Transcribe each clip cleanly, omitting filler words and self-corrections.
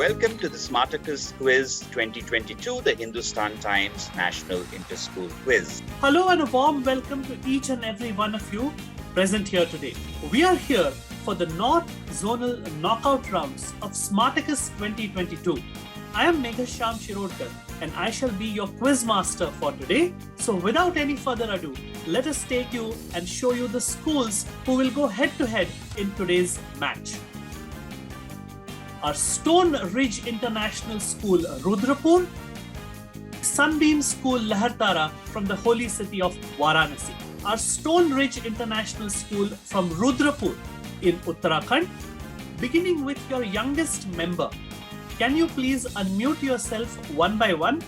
Welcome to the Smartacus Quiz 2022, the Hindustan Times National Interschool Quiz. Hello and a warm welcome to each and every one of you present here today. We are here for the North Zonal Knockout Rounds of Smartacus 2022. I am Meghasham Shirodkar and I shall be your quiz master for today. So without any further ado, let us take you and show you the schools who will go head to head in today's match. Our Stone Ridge International School, Rudrapur, Sunbeam School, Lahartara from the holy city of Varanasi. Our Stone Ridge International School from Rudrapur in Uttarakhand. Beginning with your youngest member, can you please unmute yourself one by one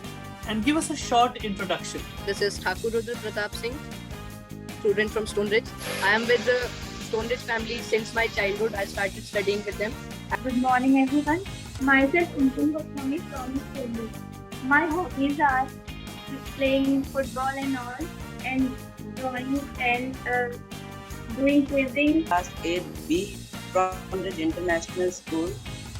and give us a short introduction? This is Thakur Rudra Pratap Singh, student from Stone Ridge. I am with the Stone Ridge family since my childhood. I started studying with them. Good morning everyone. Myself Kumkum Goswami from Stone Ridge. My hobbies are playing football and all, and drawing and doing quizzing. Class 8B from Ridge International School.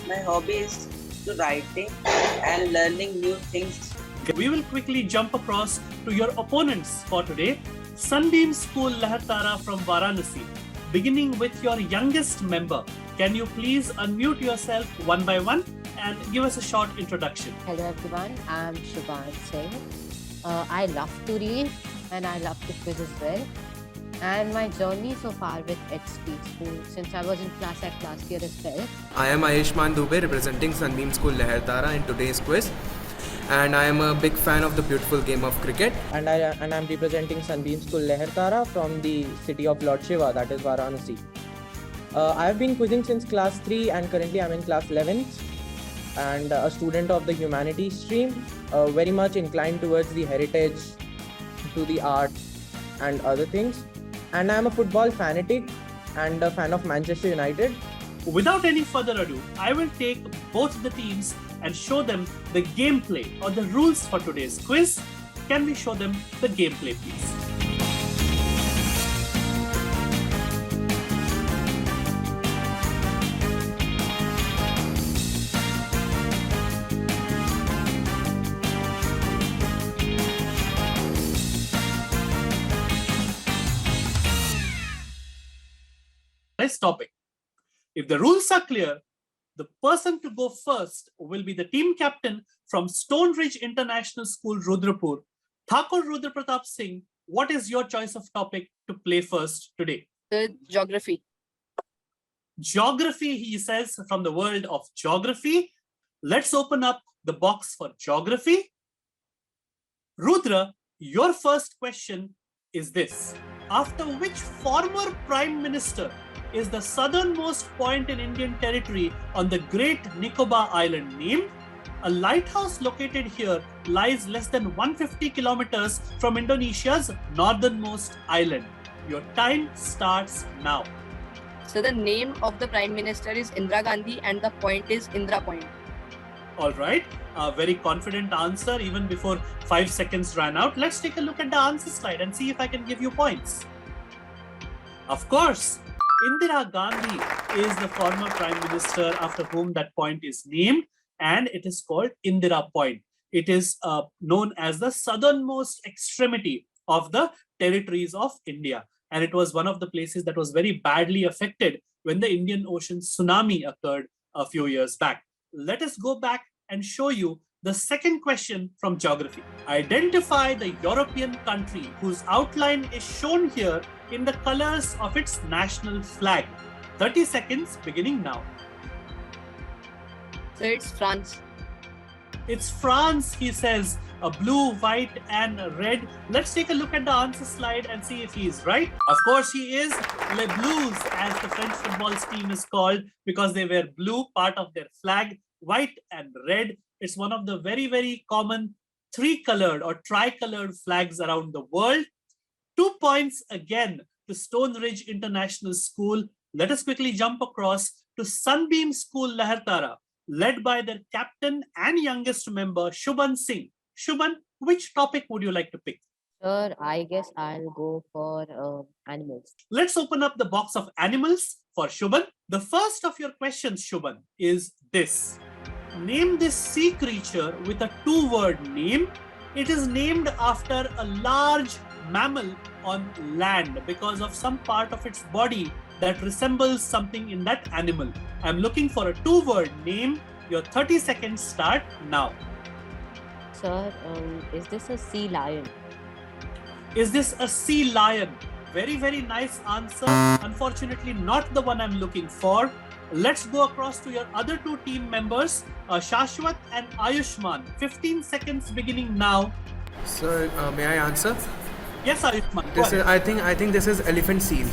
My hobby is to writing and learning new things. We will quickly jump across to your opponents for today. Sunbeam School, Lahartara from Varanasi. Beginning with your youngest member, can you please unmute yourself one by one and give us a short introduction? Hello everyone, I'm Shubhan Singh. I love to read and I love to quiz as well. And my journey so far with XP School, since I was in class act last year as well. I am Ayushman Dubey representing Sunbeam School Lahartara in today's quiz. And I am a big fan of the beautiful game of cricket. And I'm representing Sunbeam School Lahartara from the city of Lord Shiva, that is Varanasi. I have been quizzing since class 3 and currently I'm in class 11th and a student of the humanities stream, very much inclined towards the heritage, to the art and other things. And I am a football fanatic and a fan of Manchester United. Without any further ado, I will take both the teams and show them the gameplay or the rules for today's quiz. Can we show them the gameplay, please? Nice topic. If the rules are clear, the person to go first will be the team captain from Stone Ridge International School, Rudrapur. Thakur Rudra Pratap Singh, what is your choice of topic to play first today? Geography. Geography, he says, from the world of geography. Let's open up the box for geography. Rudra, your first question is this. After which former prime minister is the southernmost point in Indian territory on the Great Nicobar Island named? A lighthouse located here lies less than 150 kilometers from Indonesia's northernmost island. Your time starts now. So the name of the Prime Minister is Indira Gandhi and the point is Indira Point. All right, a very confident answer even before 5 seconds ran out. Let's take a look at the answer slide and see if I can give you points. Of course, Indira Gandhi is the former Prime Minister after whom that point is named, and it is called Indira Point. It is known as the southernmost extremity of the territories of India. And it was one of the places that was very badly affected when the Indian Ocean tsunami occurred a few years back. Let us go back and show you the second question from geography. Identify the European country whose outline is shown here in the colors of its national flag. 30 seconds beginning now. So it's France. It's France, he says. A blue, white, and red. Let's take a look at the answer slide and see if he is right. Of course, he is. Les Bleus, as the French football team is called, because they wear blue, part of their flag, white and red. It's one of the very, very common three-colored or tri-colored flags around the world. 2 points again to Stone Ridge International School. Let us quickly jump across to Sunbeam School, Lahartara, led by their captain and youngest member, Shubhan Singh. Shubhan, which topic would you like to pick? Sir, I guess I'll go for animals. Let's open up the box of animals for Shubhan. The first of your questions, Shubhan, is this. Name this sea creature with a two-word name. It is named after a large mammal on land because of some part of its body that resembles something in that animal. I'm looking for a two-word name. Your 30 seconds start now. Sir, is this a sea lion? Is this a sea lion? Very, very nice answer. Unfortunately, not the one I'm looking for. Let's go across to your other two team members, Shashwat and Ayushman. 15 seconds beginning now. Sir, may I answer? Yes, Ayushman. Go This is, ahead. I think this is elephant seal.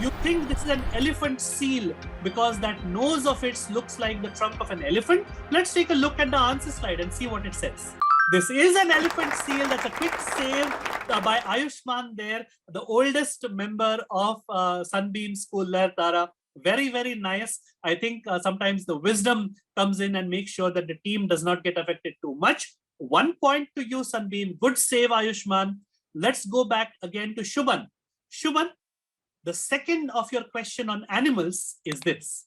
You think this is an elephant seal because that nose of it looks like the trunk of an elephant? Let's take a look at the answer slide and see what it says. This is an elephant seal. That's a quick save by Ayushman there, the oldest member of Sunbeam School, Lehartara. Very, very nice. I think sometimes the wisdom comes in and makes sure that the team does not get affected too much. 1 point to you, Sunbeam. Good save, Ayushman. Let's go back again to Shubhan. Shubhan, the second of your question on animals is this.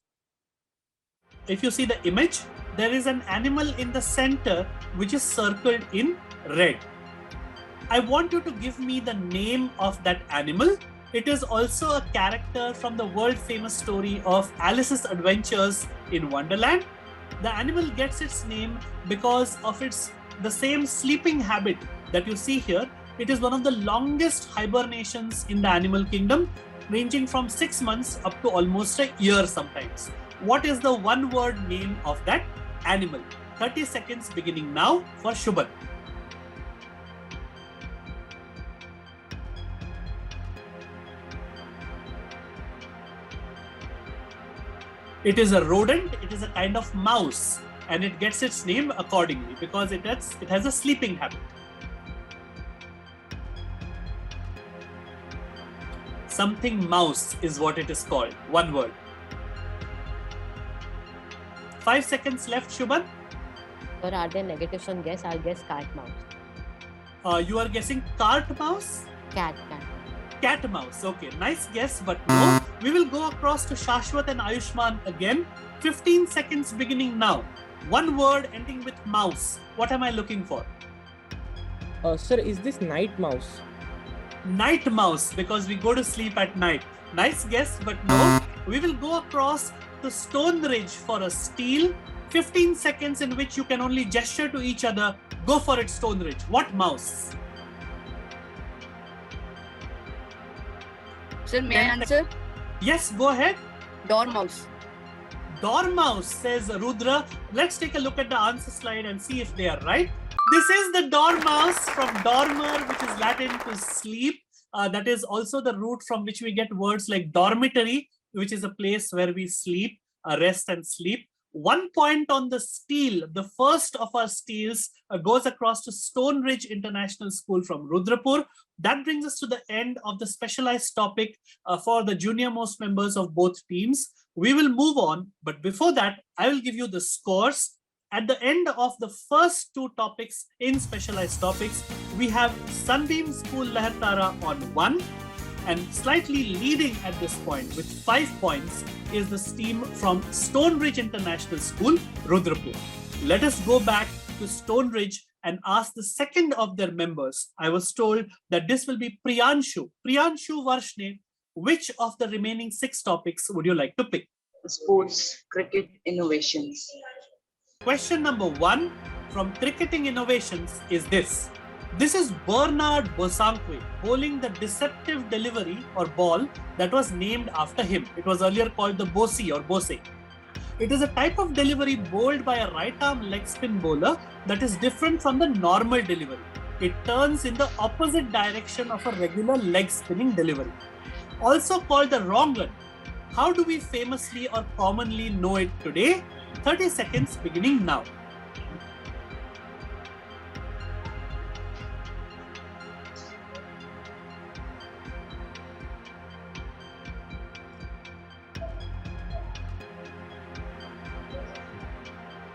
If you see the image, there is an animal in the center which is circled in red. I want you to give me the name of that animal. It is also a character from the world famous story of Alice's Adventures in Wonderland. The animal gets its name because of the same sleeping habit that you see here. It is one of the longest hibernations in the animal kingdom, ranging from 6 months up to almost a year sometimes. What is the one-word name of that animal? 30 seconds beginning now for Shubhan. It is a rodent, it is a kind of mouse, and it gets its name accordingly because it has a sleeping habit. Something mouse is what it is called. One word. 5 seconds left, Shubhan. Or are there negatives on guess? I'll guess cat mouse. You are guessing cart mouse? Cat. Cat mouse. Okay, nice guess, but no. We will go across to Shashwat and Ayushman again. 15 seconds beginning now. One word ending with mouse. What am I looking for? Sir, is this night mouse? Night mouse, because we go to sleep at night. Nice guess, but no. We will go across to Stone Ridge for a steal. 15 seconds in which you can only gesture to each other. Go for it, Stone Ridge. What mouse? Sir, may I answer? Yes, go ahead. Dormouse. Dormouse, says Rudra. Let's take a look at the answer slide and see if they are right. This is the dormouse from dormer, which is Latin to sleep. That is also the root from which we get words like dormitory, which is a place where we sleep, rest and sleep. 1 point on the steal. The first of our steals goes across to Stone Ridge International School from Rudrapur. That brings us to the end of the specialized topic for the junior most members of both teams. We will move on, but before that, I will give you the scores. At the end of the first two topics in specialized topics, we have Sunbeam School Lehartara on 1, and slightly leading at this point with 5 points is the team from Stone Ridge International School, Rudrapur. Let us go back to Stone Ridge and ask the second of their members. I was told that this will be Priyanshu. Priyanshu Varshne, which of the remaining 6 topics would you like to pick? Sports, cricket, innovations. Question number 1 from Cricketing Innovations is this. This is Bernard Bosanquet bowling the deceptive delivery or ball that was named after him. It was earlier called the Bosie or Bose. It is a type of delivery bowled by a right-arm leg spin bowler that is different from the normal delivery. It turns in the opposite direction of a regular leg spinning delivery. Also called the wrong run. How do we famously or commonly know it today? 30 seconds beginning now.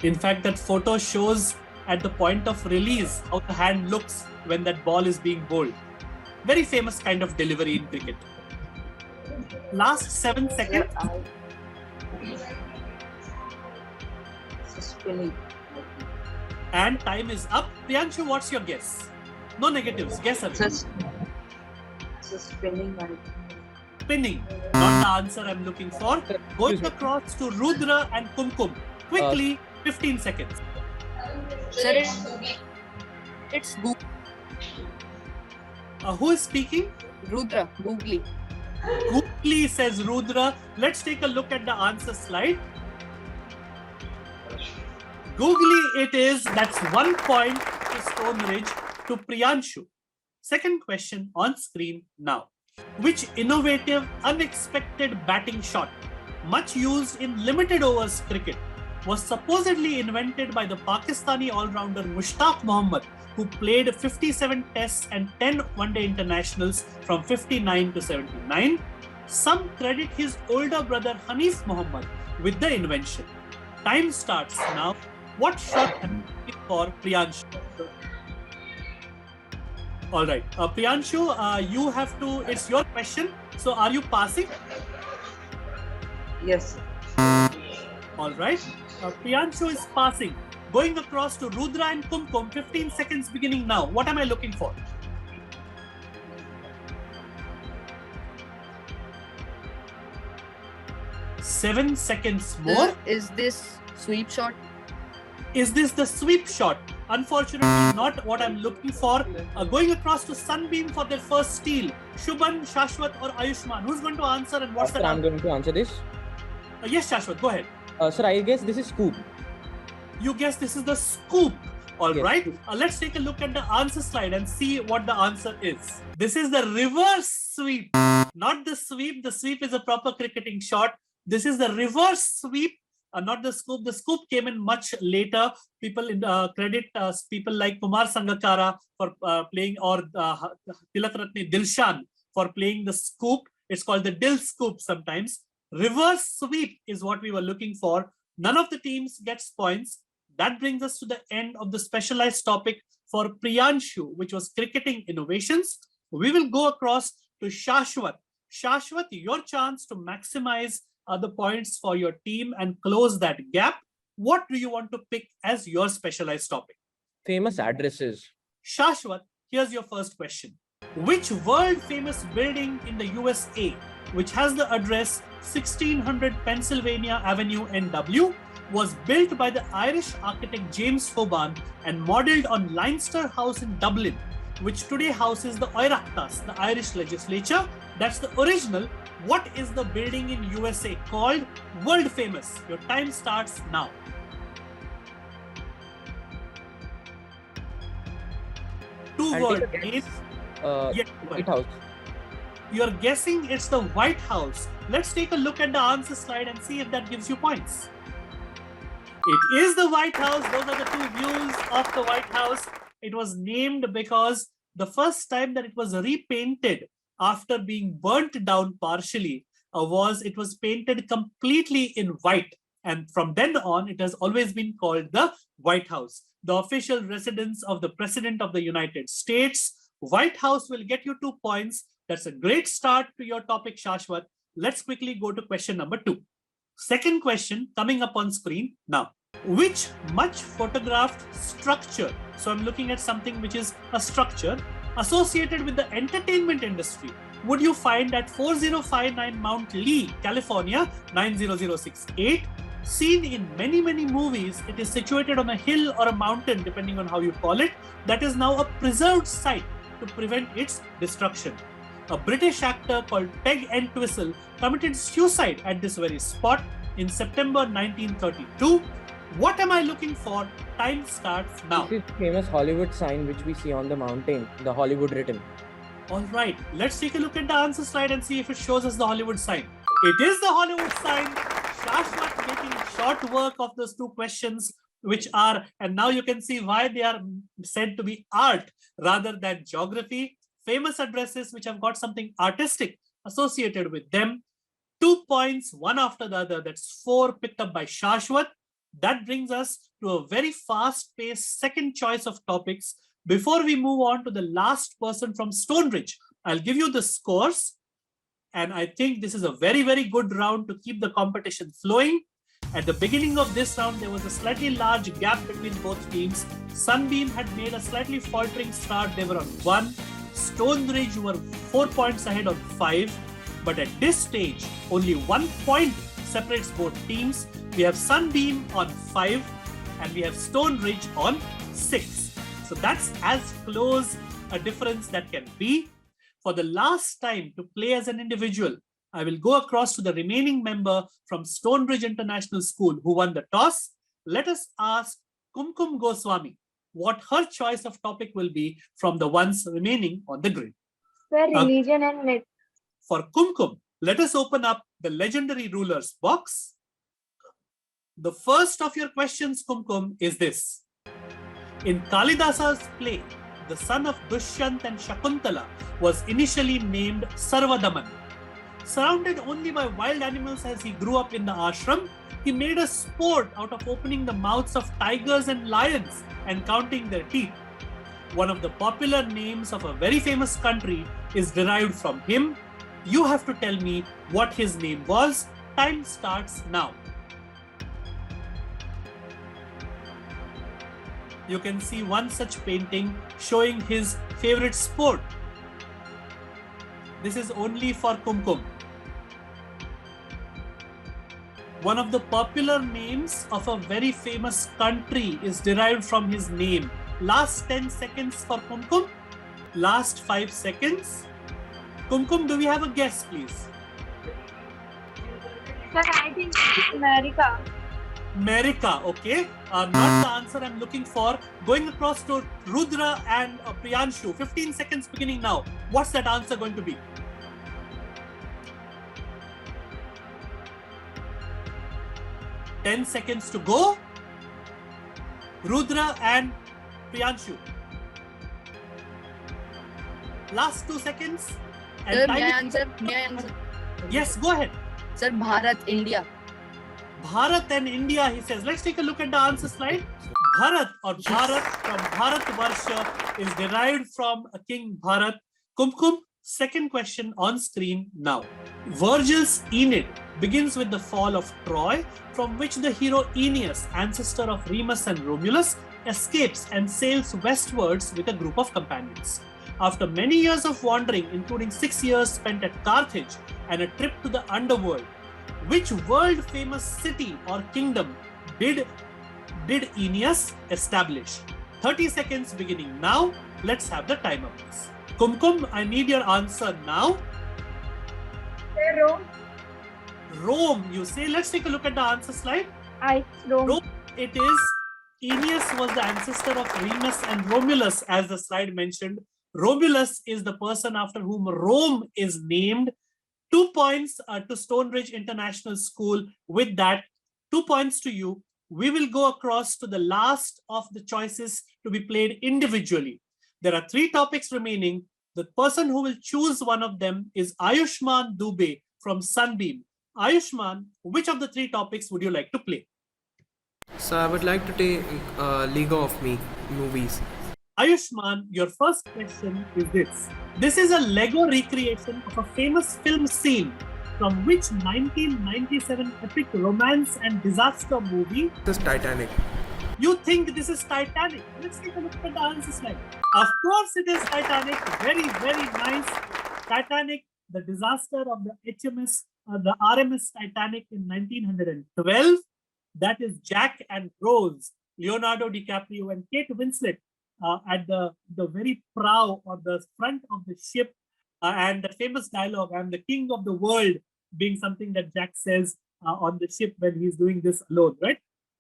In fact, that photo shows at the point of release how the hand looks when that ball is being bowled. Very famous kind of delivery in cricket. Last 7 seconds. Spinning. And time is up. Priyanshu, what's your guess? No negatives. Guess away. It's a spinning. Spinning. Not the answer I'm looking for. Going across to Rudra and Kumkum. Quickly, 15 seconds. Sir, it's Google. Who is speaking? Rudra, Googly. Googly, says Rudra. Let's take a look at the answer slide. Googly it is. That's 1 point to Stone Ridge to Priyanshu. Second question on screen now. Which innovative, unexpected batting shot, much used in limited overs cricket, was supposedly invented by the Pakistani all-rounder Mushtaq Mohammad, who played 57 tests and 10 one-day internationals from 59 to 79. Some credit his older brother Hanif Mohammad with the invention. Time starts now. What shot am I looking for Priyanshu? All right, Priyanshu, you have to, it's your question. So are you passing? Yes. All right, Priyanshu is passing. Going across to Rudra and Kumkum, 15 seconds beginning now. What am I looking for? Seven seconds more. Is this sweep shot? Is this the sweep shot? Unfortunately, not what I'm looking for. Going across to Sunbeam for their first steal. Shubhan, Shashwat or Ayushman? Who's going to answer and what's the Sir, I'm answer? going to answer this. Yes, Shashwat, go ahead. Sir, I guess this is scoop. You guess this is the scoop. All Yes. right. Let's take a look at the answer slide and see what the answer is. This is the reverse sweep, not the sweep. The sweep is a proper cricketing shot. This is the reverse sweep, not the scoop. The scoop came in much later. People credit people like Kumar Sangakkara for playing, or Tilakratne Dilshan for playing the scoop. It's called the Dil scoop sometimes. Reverse sweep is what we were looking for. None of the teams gets points. That brings us to the end of the specialized topic for Priyanshu, which was cricketing innovations. We will go across to Shashwat. Shashwat, your chance to maximize the points for your team and close that gap. What do you want to pick as your specialized topic? Famous addresses. Shashwat, here's your first question. Which world famous building in the USA, which has the address 1600 Pennsylvania Avenue NW, was built by the Irish architect James Hoban and modeled on Leinster House in Dublin, which today houses the Oireachtas, the Irish legislature? That's the original. What is the building in USA called? World famous. Your time starts now. Two-word name. White House. You're guessing it's the White House. Let's take a look at the answer slide and see if that gives you points. It is the White House. Those are the two views of the White House. It was named because the first time that it was repainted after being burnt down partially it was painted completely in white. And from then on, it has always been called the White House, the official residence of the President of the United States. White House will get you 2 points. That's a great start to your topic, Shashwat. Let's quickly go to question number 2. Second question coming up on screen now. Which much photographed structure, so I'm looking at something which is a structure associated with the entertainment industry, would you find at 4059 Mount Lee, California, 90068? Seen in many, many movies, it is situated on a hill or a mountain, depending on how you call it, that is now a preserved site to prevent its destruction. A British actor called Peg Entwistle committed suicide at this very spot in September 1932. What am I looking for? Time starts now. This is famous Hollywood sign which we see on the mountain, the Hollywood written. All right, let's take a look at the answer slide and see if it shows us the Hollywood sign. It is the Hollywood sign. Shashwat making short work of those 2 questions, which are, and now you can see why they are said to be art rather than geography. Famous addresses which have got something artistic associated with them. 2 points, one after the other. That's 4 picked up by Shashwat. That brings us to a very fast-paced second choice of topics. Before we move on to the last person from Stonebridge, I'll give you the scores. And I think this is a very, very good round to keep the competition flowing. At the beginning of this round, there was a slightly large gap between both teams. Sunbeam had made a slightly faltering start. They were on 1. Stonebridge were 4 points ahead on 5. But at this stage, only 1 point separates both teams. We have Sunbeam on 5 and we have Stonebridge on 6. So that's as close a difference that can be. For the last time to play as an individual, I will go across to the remaining member from Stonebridge International School who won the toss. Let us ask Kumkum Goswami what her choice of topic will be from the ones remaining on the grid. Sir, religion and myth. For Kumkum, let us open up the legendary rulers box. The first of your questions, Kumkum, is this. In Kalidasa's play, the son of Dushyant and Shakuntala was initially named Sarvadaman. Surrounded only by wild animals as he grew up in the ashram, he made a sport out of opening the mouths of tigers and lions and counting their teeth. One of the popular names of a very famous country is derived from him. You have to tell me what his name was. Time starts now. You can see one such painting showing his favorite sport. This is only for Kumkum. One of the popular names of a very famous country is derived from his name. Last 10 seconds for Kumkum. Last 5 seconds. Kumkum, do we have a guess, please? Sir, I think it's America. America, okay. Not the answer I'm looking for. Going across to Rudra and Priyanshu. 15 seconds beginning now. What's that answer going to be? Ten seconds to go. Rudra and Priyanshu. Last 2 seconds. And Sir, time may I is- answer? May I answer? Yes, go ahead. Sir, Bharat, India. Bharat and India, he says. Let's take a look at the answer slide. Bharat or Bharat from Bharat Varsha is derived from King Bharat. Kumkum, second question on screen now. Virgil's Aeneid begins with the fall of Troy, from which the hero Aeneas, ancestor of Remus and Romulus, escapes and sails westwards with a group of companions. After many years of wandering, including 6 years spent at Carthage and a trip to the underworld, which world-famous city or kingdom did Aeneas establish? 30 seconds beginning now. Let's have the timer, please. Kumkum, I need your answer now. Sir, Rome. Rome, you say. Let's take a look at the answer slide. Rome. Rome, it is. Aeneas was the ancestor of Remus and Romulus, as the slide mentioned. Romulus is the person after whom Rome is named. 2 points to Stonebridge International School. With that, 2 points to you. We will go across to the last of the choices to be played individually. There are 3 topics remaining. The person who will choose one of them is Ayushman Dubey from Sunbeam. Ayushman, which of the 3 topics would you like to play? So I would like to take League of Me movies. Ayushman, your first question is this. This is a Lego recreation of a famous film scene from which 1997 epic romance and disaster movie? This is Titanic. You think this is Titanic? Let's take a look at the answer slide. Of course it is Titanic. Very, very nice. Titanic, the disaster of the HMS, the RMS Titanic in 1912. That is Jack and Rose, Leonardo DiCaprio and Kate Winslet at the very prow or the front of the ship. And the famous dialogue, "I'm the king of the world," being something that Jack says on the ship when he's doing this alone, right?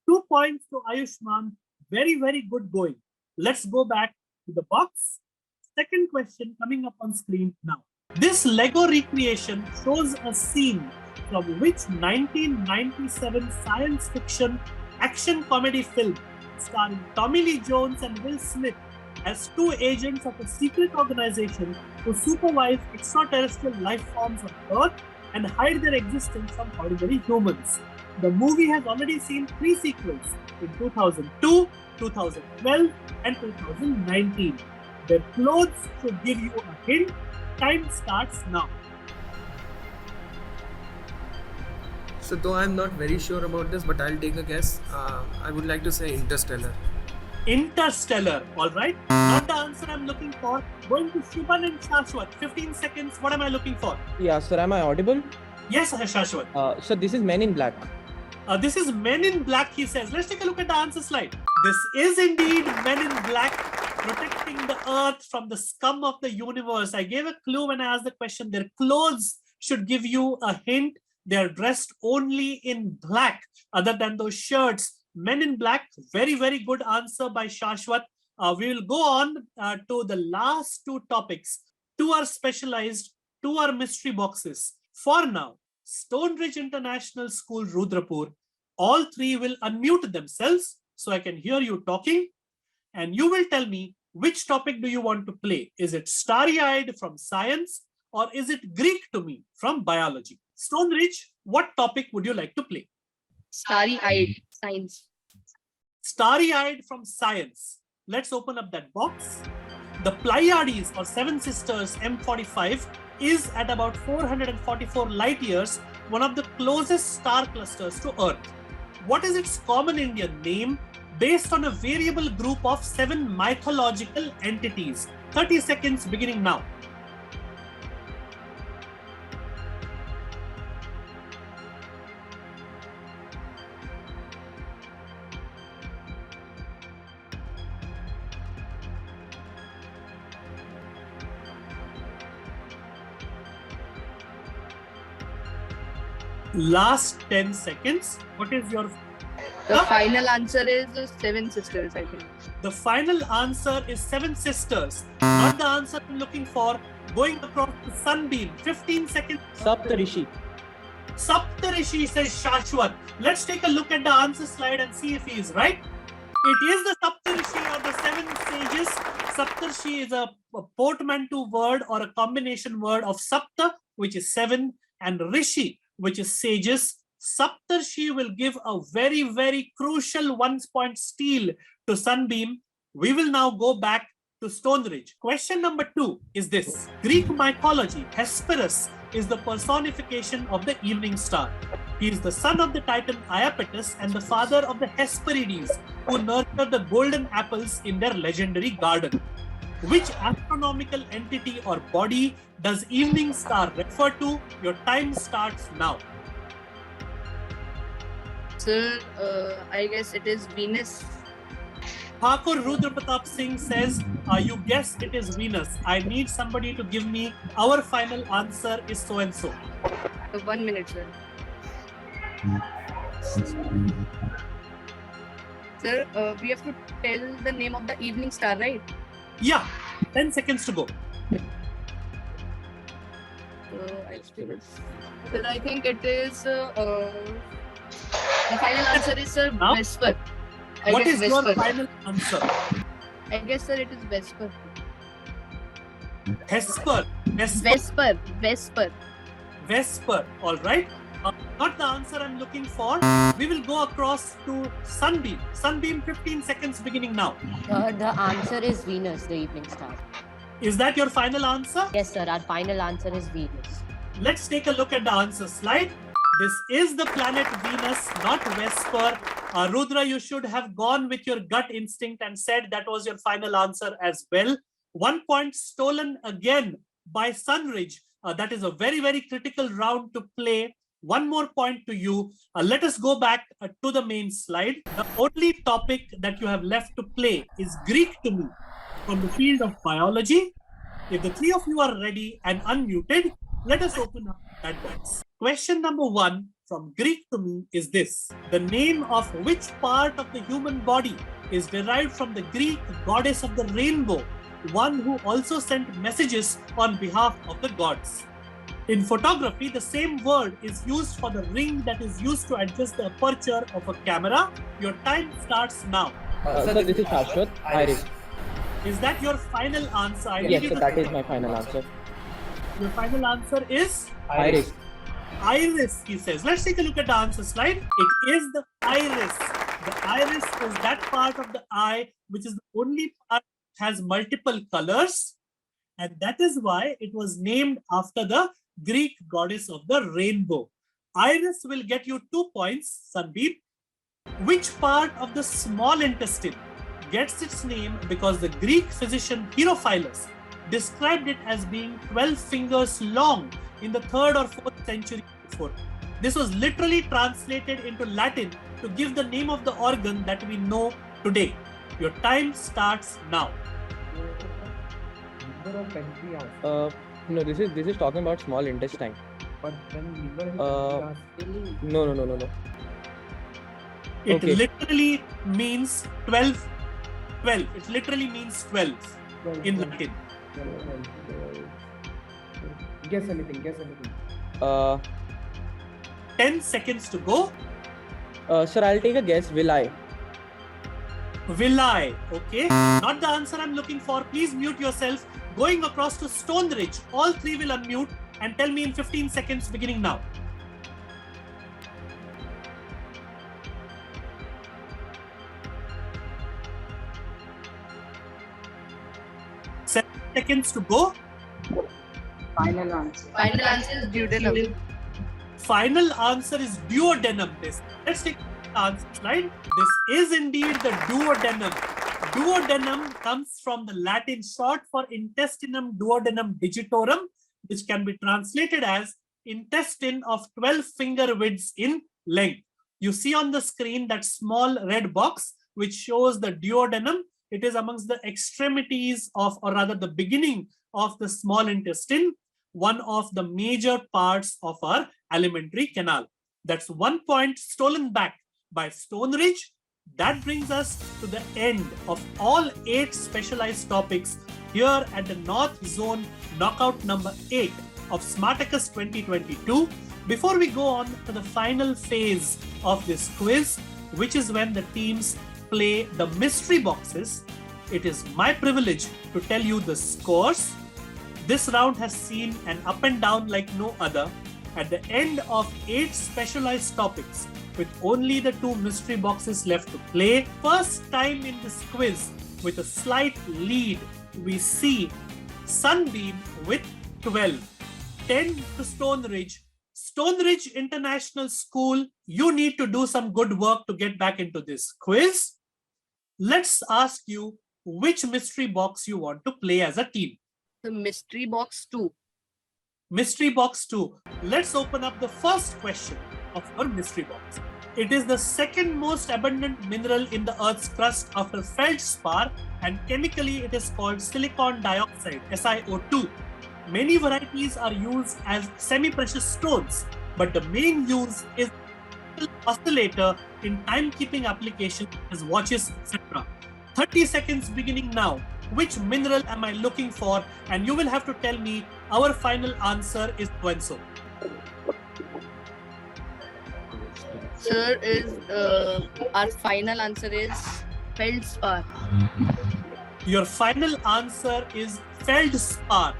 2 points to Ayushman. Very, very good going. Let's go back to the box. Second question coming up on screen now. This Lego recreation shows a scene from which 1997 science fiction action comedy film starring Tommy Lee Jones and Will Smith as 2 agents of a secret organization who supervise extraterrestrial life forms on Earth and hide their existence from ordinary humans. The movie has already seen 3 sequels in 2002, 2012, and 2019. Their clothes should give you a hint. Time starts now. So though I'm not very sure about this, but I'll take a guess. I would like to say Interstellar. Interstellar, all right? Not the answer I'm looking for. Going to Shubhan and Shashwat. 15 seconds. What am I looking for? Yeah, sir, am I audible? Yes, Shashwat. So this is Men in Black. This is Men in Black, he says. Let's take a look at the answer slide. This is indeed Men in Black, protecting the earth from the scum of the universe. I gave a clue when I asked the question. Their clothes should give you a hint. They're dressed only in black, other than those shirts. Men in Black, very, very good answer by Shashwat. We will go on to the last two topics. Two are specialized, two are mystery boxes. For now, Stonebridge International School, Rudrapur, all three will unmute themselves so I can hear you talking. And you will tell me which topic do you want to play. Is it Starry-Eyed from science or is it Greek to me from biology? Stonebridge, what topic would you like to play? Starry-eyed science. Starry-Eyed from science. Let's open up that box. The Pleiades or Seven Sisters M45 is at about 444 light years, one of the closest star clusters to Earth. What is its common Indian name based on a variable group of 7 mythological entities? 30 seconds beginning now. Last 10 seconds. What is your... The final answer is the Seven Sisters, I think. The final answer is Seven Sisters. Not the answer I'm looking for. Going across the sunbeam. 15 seconds. Saptarishi. Saptarishi, says Shashwat. Let's take a look at the answer slide and see if he is right. It is the Saptarishi or the Seven Sages. Saptarishi is a portmanteau word or a combination word of Sapta, which is 7, and Rishi, which is sages. Saptarshi will give a very, very crucial 1-point steal to Sunbeam. We will now go back to Stonebridge. Question number 2 is this. Greek mythology, Hesperus is the personification of the evening star. He is the son of the titan Iapetus and the father of the Hesperides, who nurture the golden apples in their legendary garden. Which astronomical entity or body does evening star refer to? Your time starts now. Sir, I guess it is Venus. Thakur Rudra Pratap Singh says, you guess it is Venus. I need somebody to give me our final answer is so and so. 1 minute, sir. Sir, we have to tell the name of the evening star, right? Yeah, 10 seconds to go. Sir, I think it is the final answer is Now? Vesper. What is your Vesper. final answer? I guess, sir, it is Vesper. Hesper. Vesper. All right. Not the answer I'm looking for. We will go across to Sunbeam. Sunbeam, 15 seconds beginning now. The answer is Venus, the evening star. Is that your final answer? Yes, sir. Our final answer is Venus. Let's take a look at the answer slide. This is the planet Venus, not Vesper. Rudra, you should have gone with your gut instinct and said that was your final answer as well. 1 point stolen again by Sunridge. That is a very, very critical round to play. 1 more point to you. Let us go back to the main slide. The only topic that you have left to play is Greek to me from the field of biology. If the three of you are ready and unmuted, let us open up that box. Question number 1 from Greek to me is this. The name of which part of the human body is derived from the Greek goddess of the rainbow, one who also sent messages on behalf of the gods? In photography, the same word is used for the ring that is used to adjust the aperture of a camera. Your time starts now. Sir, this is Shashwat. Iris. Is that your final answer? Yes, sir, that is my final answer. Your final answer is? Iris. Iris, he says. Let's take a look at the answer slide. It is the iris. The iris is that part of the eye which is the only part that has multiple colors. And that is why it was named after the Greek goddess of the rainbow. Iris will get you 2 points, Sandeep. Which part of the small intestine gets its name because the Greek physician Herophilus described it as being 12 fingers long in the 3rd or 4th century before. This was literally translated into Latin to give the name of the organ that we know today. Your time starts now. No, this is talking about small intestine. No. It Okay. literally means 12. 12. It literally means 12 in Latin. Guess anything. 10 seconds to go. Sir, I'll take a guess. Villi. Villi. Okay. Not the answer I'm looking for. Please mute yourself. Going across to Stonebridge. All three will unmute and tell me in 15 seconds beginning now. 7 seconds to go. Final answer. Final answer is duodenum. Final answer is duodenum. Let's take the answer slide. This is indeed the duodenum. Duodenum comes from the Latin short for intestinum duodenum digitorum, which can be translated as intestine of 12 finger widths in length. You see on the screen that small red box which shows the duodenum. It is amongst the extremities of, or rather the beginning of the small intestine, one of the major parts of our alimentary canal. That's 1 point stolen back by Stonebridge. That brings us to the end of all 8 specialized topics here at the North Zone knockout number 8 of Smartacus 2022. Before we go on to the final phase of this quiz, which is when the teams play the mystery boxes, it is my privilege to tell you the scores. This round has seen an up and down like no other. At the end of 8 specialized topics, with only the 2 mystery boxes left to play, first time in this quiz with a slight lead, we see Sunbeam with 12, 10 to Stonebridge. Stonebridge International School, you need to do some good work to get back into this quiz. Let's ask you which mystery box you want to play as a team. The mystery box 2. Mystery box 2. Let's open up the first question of our mystery box. It is the second most abundant mineral in the Earth's crust after feldspar, and chemically it is called silicon dioxide, SiO2. Many varieties are used as semi-precious stones, but the main use is oscillator in timekeeping applications as watches, etc. 30 seconds beginning now. Which mineral am I looking for? And you will have to tell me our final answer is so and so. Sir, our final answer is feldspar. Your final answer is feldspar.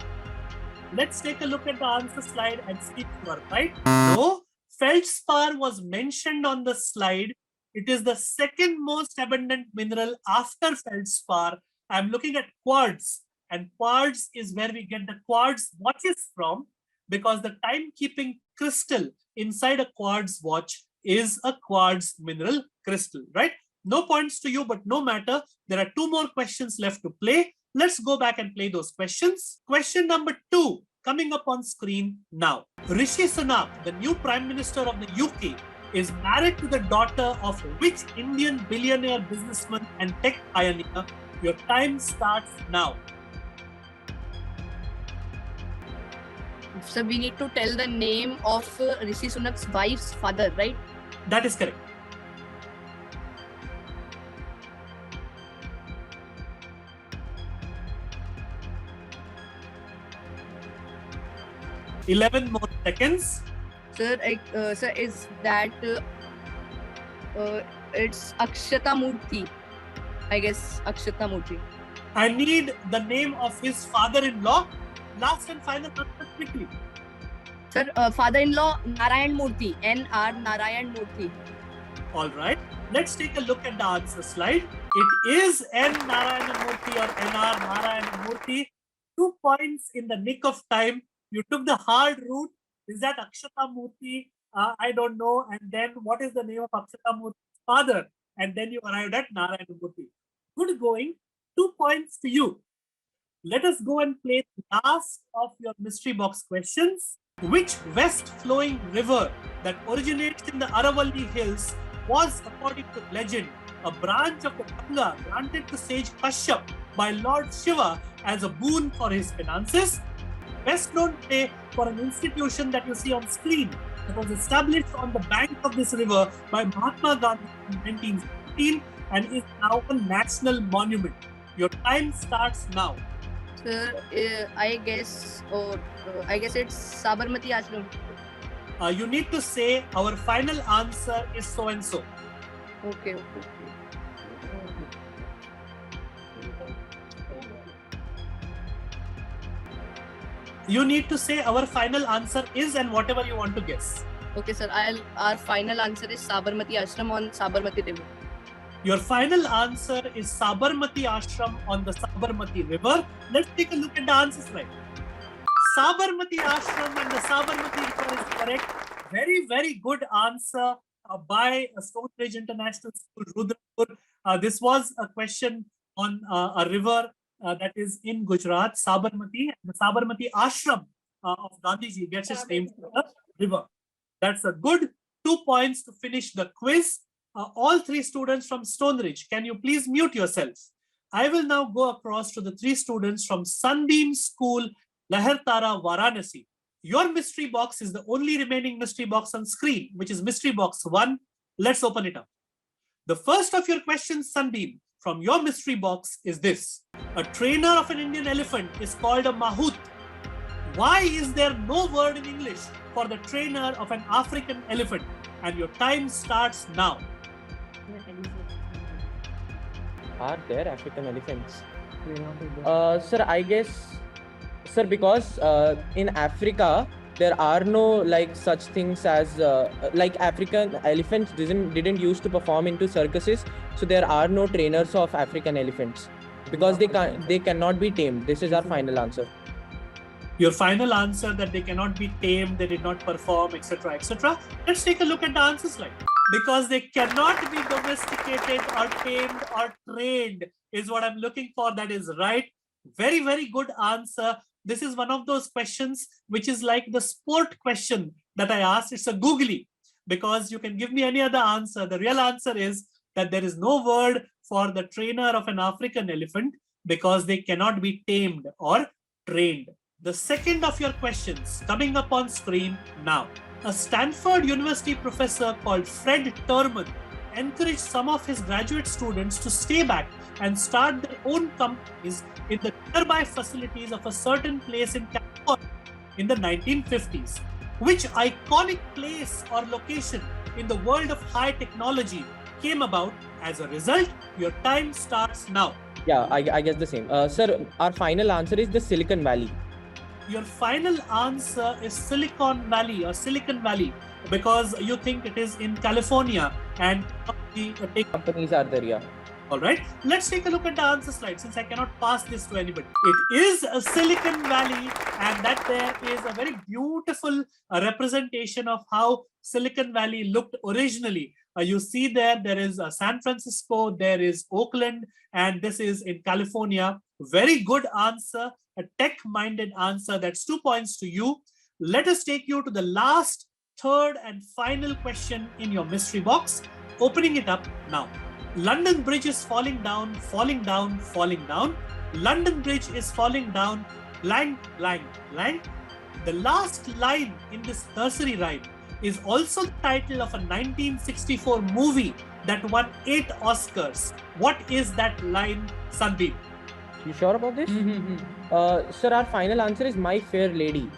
Let's take a look at the answer slide and see if you are right. No, feldspar was mentioned on the slide. It is the second most abundant mineral after feldspar. I'm looking at quartz, and quartz is where we get the quartz watches from, because the timekeeping crystal inside a quartz watch is a quartz mineral crystal, right? No points to you, but no matter. There are 2 more questions left to play. Let's go back and play those questions. Question number 2 coming up on screen now. Rishi Sunak, the new Prime Minister of the UK, is married to the daughter of which Indian billionaire businessman and tech pioneer? Your time starts now. So we need to tell the name of Rishi Sunak's wife's father, right? That is correct. Eleven more seconds. Sir, sir, is that it's Akshata Murthy? I guess Akshata Murthy. I need the name of his father-in-law. Last and final answer quickly. Sir, father-in-law Narayan Murthy, N.R. Narayan Murthy. All right. Let's take a look at the answer slide. It is N. Narayana Murthy or N.R. Narayana Murthy. 2 points in the nick of time. You took the hard route. Is that Akshata Murthy? I don't know. And then what is the name of Akshata Murthy's father? And then you arrived at Narayana Murthy. Good going. 2 points to you. Let us go and play the last of your mystery box questions. Which west flowing river that originates in the Aravalli hills was, according to legend, a branch of the Ganga granted to sage Kashyap by Lord Shiva as a boon for his finances? Best known today for an institution that you see on screen that was established on the bank of this river by Mahatma Gandhi in 1916 and is now a national monument. Your time starts now. Sir, I guess it's Sabarmati Ashram. You need to say our final answer is so and so. Okay. You need to say our final answer is and whatever you want to guess. Okay, sir. Our final answer is Sabarmati Ashram on Sabarmati River. Your final answer is Sabarmati Ashram on the Sabarmati River. Let's take a look at the answers right. Sabarmati Ashram and the Sabarmati River is correct. Very, very good answer by Stonebridge International School, Rudrapur. This was a question on a river that is in Gujarat, Sabarmati. The Sabarmati Ashram of Gandhiji gets its name from the river. That's a good 2 points to finish the quiz. All three students from Stonebridge, can you please mute yourselves? I will now go across to the three students from Sunbeam School, Lahertara, Varanasi. Your mystery box is the only remaining mystery box on screen, which is mystery box 1. Let's open it up. The first of your questions, Sunbeam, from your mystery box is this. A trainer of an Indian elephant is called a mahout. Why is there no word in English for the trainer of an African elephant? And your time starts now. Are there African elephants? Sir, I guess, sir, because in Africa there are no like such things as like African elephants didn't used to perform into circuses, so there are no trainers of African elephants because they cannot be tamed. This is our final answer. Your final answer that they cannot be tamed, they did not perform, etc., etc. Let's take a look at the answer slide. Because they cannot be domesticated or tamed or trained is what I'm looking for. That is right. Very, very good answer. This is one of those questions which is like the sport question that I asked. It's a googly because you can give me any other answer. The real answer is that there is no word for the trainer of an African elephant because they cannot be tamed or trained. The second of your questions coming up on screen now. A Stanford University professor called Fred Terman encouraged some of his graduate students to stay back and start their own companies in the nearby facilities of a certain place in California in the 1950s. Which iconic place or location in the world of high technology came about as a result? Your time starts now. Yeah, I guess the same. Sir, our final answer is the Silicon Valley. Your final answer is Silicon Valley or Silicon Valley because you think it is in California and the tech companies are there, yeah. All right, let's take a look at the answer slide since I cannot pass this to anybody. It is a Silicon Valley, and that there is a very beautiful representation of how Silicon Valley looked originally. You see there is San Francisco, there is Oakland, and this is in California. Very good answer, a tech-minded answer. That's 2 points to you. Let us take you to the last, third, and final question in your mystery box. Opening it up now. London Bridge is falling down, falling down, falling down. London Bridge is falling down, blank, blank, blank. The last line in this nursery rhyme is also the title of a 1964 movie that won 8 Oscars. What is that line, Sunbeam? You sure about this? Sir, our final answer is My Fair Lady.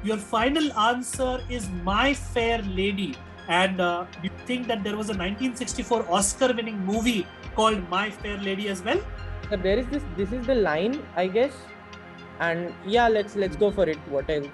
Your final answer is My Fair Lady. And do you think that there was a 1964 Oscar-winning movie called My Fair Lady as well? Sir, there is this. This is the line, I guess. And yeah, let's go for it. What else?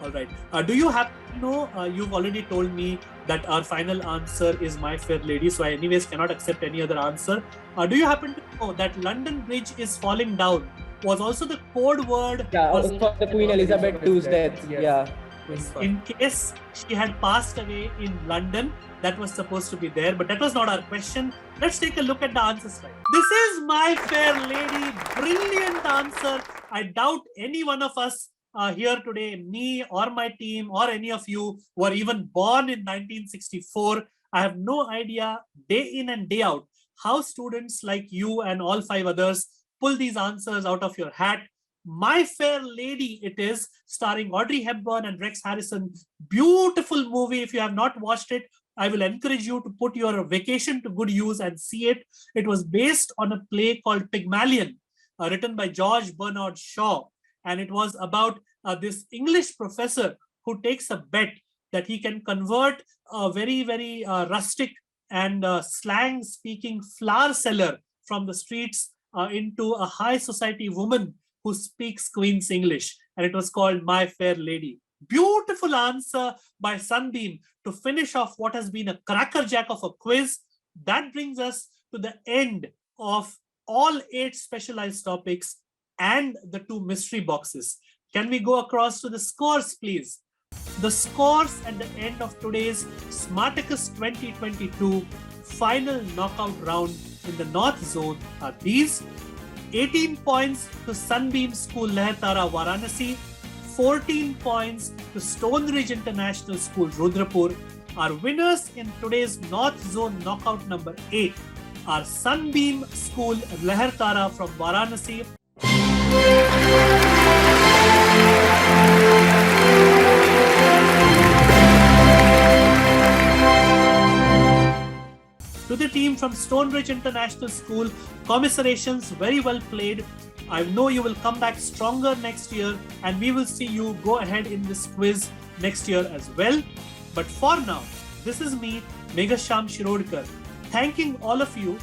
All right. Do you happen to know? You've already told me that our final answer is My Fair Lady, so I anyways cannot accept any other answer. Do you happen to know that London Bridge is falling down was also the code word? Yeah, for the Queen Elizabeth II's death. Yes. Yeah. quiz. In case she had passed away in London, that was supposed to be there, but that was not our question. Let's take a look at the answer slide. This is My Fair Lady. Brilliant answer. I doubt any one of us here today, me or my team or any of you were even born in 1964. I have no idea day in and day out how students like you and all 5 others pull these answers out of your hat. My Fair Lady it is, starring Audrey Hepburn and Rex Harrison. Beautiful movie. If you have not watched it, I will encourage you to put your vacation to good use and see it. It was based on a play called Pygmalion, written by George Bernard Shaw. And it was about this English professor who takes a bet that he can convert a very, very rustic and slang-speaking flower seller from the streets into a high society woman who speaks Queen's English. And it was called My Fair Lady. Beautiful answer by Sunbeam to finish off what has been a crackerjack of a quiz. That brings us to the end of all 8 specialized topics and the 2 mystery boxes. Can we go across to the scores, please? The scores at the end of today's Smartacus 2022 final knockout round in the North Zone are these. 18 points to Sunbeam School Lehartara Varanasi, 14 points to Stone Ridge International School Rudrapur. Our winners in today's North Zone knockout number 8 are Sunbeam School Lehartara from Varanasi. To the team from Stone Ridge International School, commiserations, very well played. I know you will come back stronger next year and we will see you go ahead in this quiz next year as well. But for now, this is me, Meghasham Shirodkar, thanking all of you,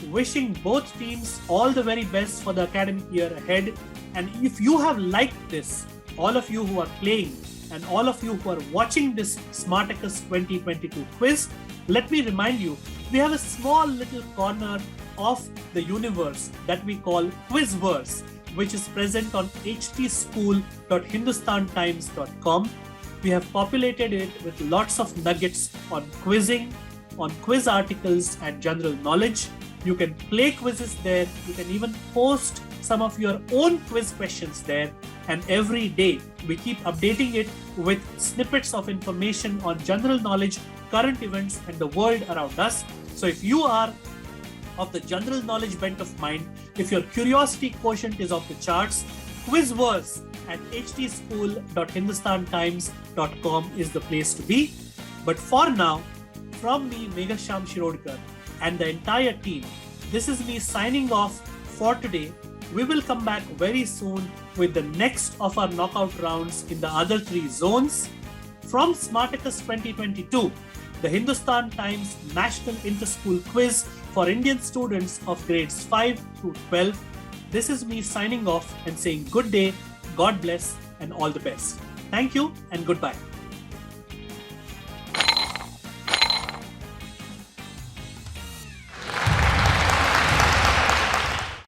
wishing both teams all the very best for the academic year ahead. And if you have liked this, all of you who are playing and all of you who are watching this Smartacus 2022 quiz, let me remind you, we have a small little corner of the universe that we call Quizverse, which is present on htschool.hindustantimes.com. We have populated it with lots of nuggets on quizzing, on quiz articles and general knowledge. You can play quizzes there. You can even post some of your own quiz questions there. And every day we keep updating it with snippets of information on general knowledge, current events, and the world around us. So if you are of the general knowledge bent of mind, if your curiosity quotient is off the charts, Quizverse at htschool.hindustantimes.com is the place to be. But for now, from me, Meghasham Shirodkar, and the entire team, this is me signing off for today. We will come back very soon with the next of our knockout rounds in the other 3 zones. From Smartacus 2022, the Hindustan Times National Interschool Quiz for Indian students of grades 5 through 12. This is me signing off and saying good day, God bless, and all the best. Thank you and goodbye.